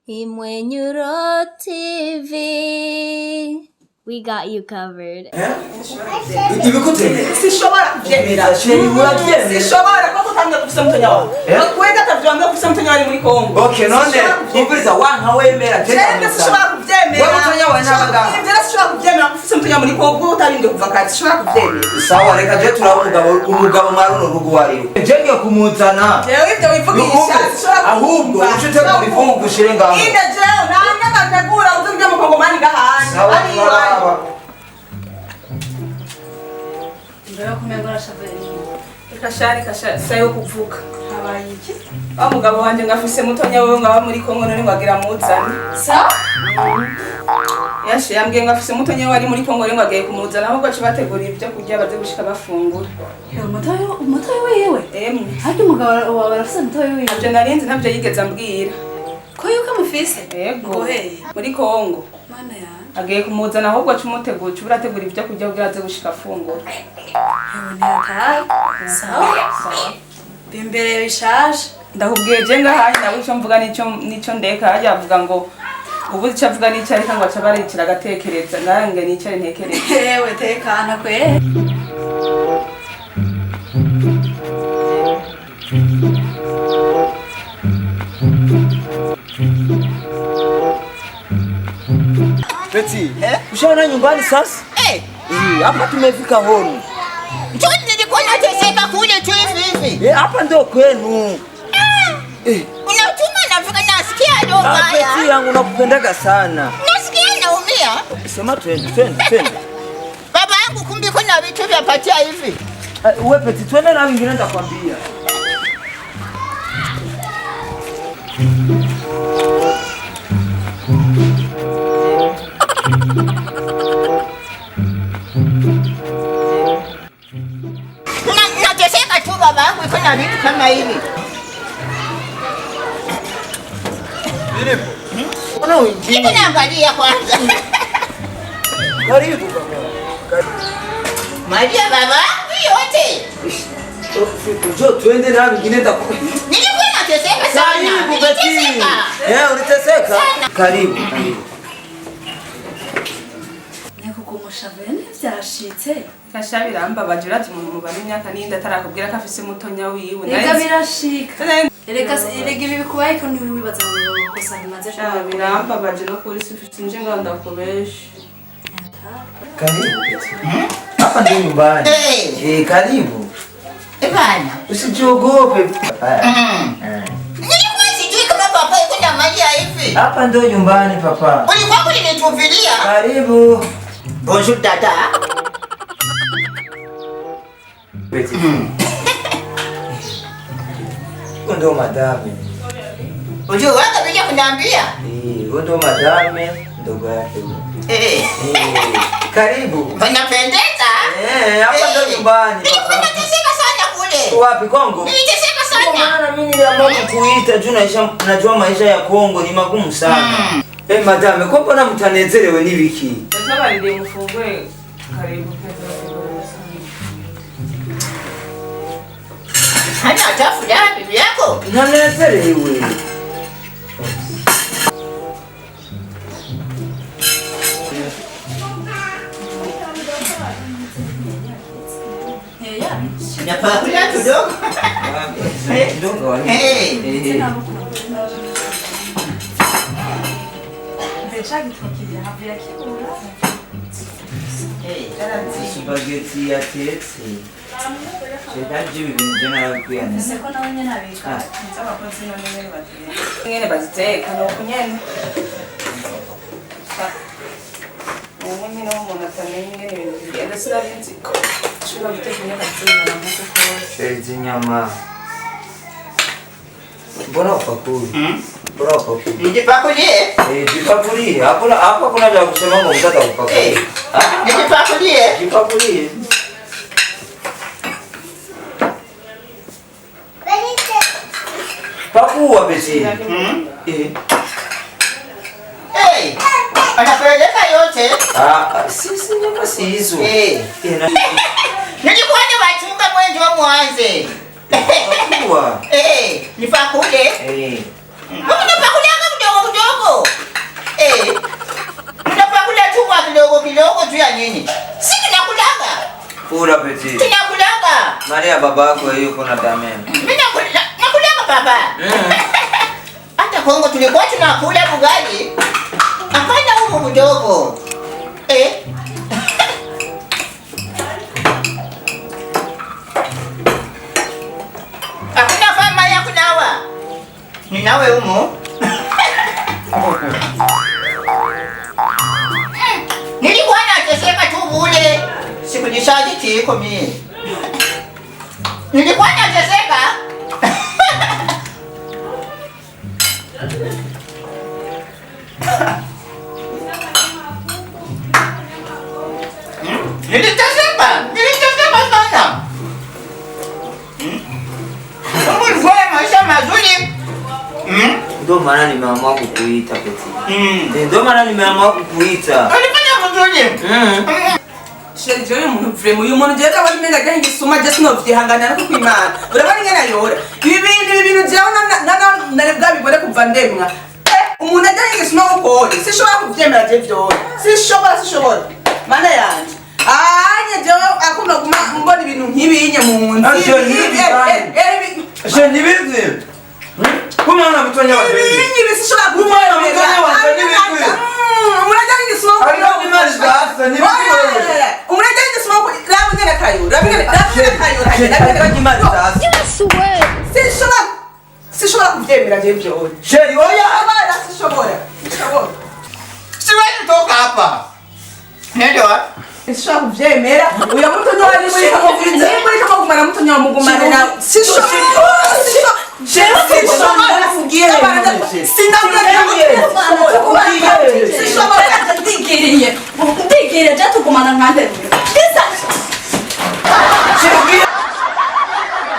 Imwenyuro TV. We got you covered. Okay, none ivuriza wanka wemera tena sishobora kuvyemera wewe utonya wanabanga sishobora kuvyemera kufisa mtonya muri Kongo utabinde kuva kati sishobora kuvyemera sawa reka je umugabo mwaruno rugo wariwe jenge kumuzana jewe ivyo wivugisha sishobora ahubwo ucute kubifunga gushire ngaho inde jewe nanya bategura uzubye mu Kongo mani gahanje sawa ndio kumengora shabeli kashari sayo kuvuka habaye iki mugabo wanje ngafise mutonya wewe ngaba muri Kongo none ngwagira muzana sa yambwiye ngafise mutonya wari muri Kongo none ngwagiye kumuzana ahubwo cibategurira ibyo kurya baze gushika bafungura umutoyo wewe hadi umugabo wawe arafise umutoyo wewe nje narinzi ntabyo yigeze ambwira ko yuko mufise yego muri Kongo mana ya agiye kumuzana ahubwo cimutegura ciburategura ibyo kurya kugira aze gushika afungura sawa bimbere bishaje ndahubwiye je ngahaye nawe cyo mvuga nico ndeka haje avuga ngo ubu cyo avuga nico ariko ngo acabarikira agatekereza nange nico ntekereza yewe tekana kwe Beti ushaona nyumbani sasa hapa tumefika honi njoo nilikuwa nateseka kule tu hivi hapa ndio kwenu unatuma nafika nasikia ndo mbaya Beti yangu nakupendaga sana nasikia naumia sema twende baba yangu kumbi kuna vitu vya patia hivi wewe Beti twende na mimi nenda kwambia nateseka tu baba yangu kuna vitu kama hivi Mbona wengine naangalia kwanza karibu baba Maria baba yote njoo twende na mimi nenda nilikuwa nateseka sana niliteseka uliteseka karibu niko kumushavene byashitse kashabiramba bajurati mu bari myaka ninda tarakubwira ko afise mutonya wiwe reka birashika reka ibi bikubaye ko niwe wibaza ngo kosa bimaze kwa biramba baje no kuri sufiti nje nganda kubeshi karibu hapa ndio nyumbani karibu bana usijiogope nilikuwa sijui kama papa yuko na Maria hivi hapa ndio nyumbani papa ulikuwa kunituvilia karibu bonjour tata Beti ndo madame unajua wewe bila kuniambia ndo madame ndogo yake karibu unapendeza hapa ndo nyumbani nilikuwa nateseka sana kule wapi Kongo niliteseka sana maana mimi niliamua kukuita juu najua maisha ya Kongo ni magumu sana madame ko mbona mtanezerewe nibiki sasa bali mfungwe karibu hana atafu ya bibi yako nanezerewe napakula kidogo kidogo spaghetti yatetse Shedaji bintu narakuyana seko nawe nyene abika abakozi none bateye ngene baziteka no kunyene mimi no mona tamenye ngene ibintu bigenda sinarinzi ko shobora guteka inyama na muko Shezi nyama mbona upakuli mbona upakuli nijipakulie jipakulie hapa kuna vya kusema ngo mtaka upakuli nijipakulie jipakulie pakuwa Beti anapeleka yote sisi nyama si hizo nilikuwa ni wachunga mwenzi wa mwanze pakuwa nipakule eh Mbona pakulianga mdogo mdogo? peti. Ninakulaga. Maria baba yako yuko na dameni. Mimi nakulaga baba. Hata Kongo tulikuwa tunakula bugali. Hapana huko mdogo. Hakuna fama ya kunawa. Ninawe humo. Nilikuwa nateseka tu bure. Sikulishaji kiko mimi. Nilikuwa nateseka. Niliteseka sana. Mungu alikuwa maisha mazuri. Ndio maana nimeamua kukuita peti. Ndio maana nimeamua kukuita. Alifanya mzuri. Sheri joyo umuntu vremo uyu muntu je kabari menga gahe gisuma je sinovyihanganira no kwimana urabari ngena yora ibi bintu je na bwabi bore kuva ndemwa umuntu ajanye gisuma uko sishobora kuvyemera je vyora sishobora mana yanje anya je akunda kuma mbona ibintu nk'ibinye mu nzi Je nibizi. Kumana mutonya wa peti. ibi sishobora kuvyemera umurajanye gisuma uko sishobora kuvyemera je vyora Sheri oya. abana sishobora Siwezi toka hapa. Ndio wapi? sishobora kuvyemera uyu mutonyi wari muri kama kumara mutonyi wa mugumane na sishobora ndigiriye cyatugumana nkande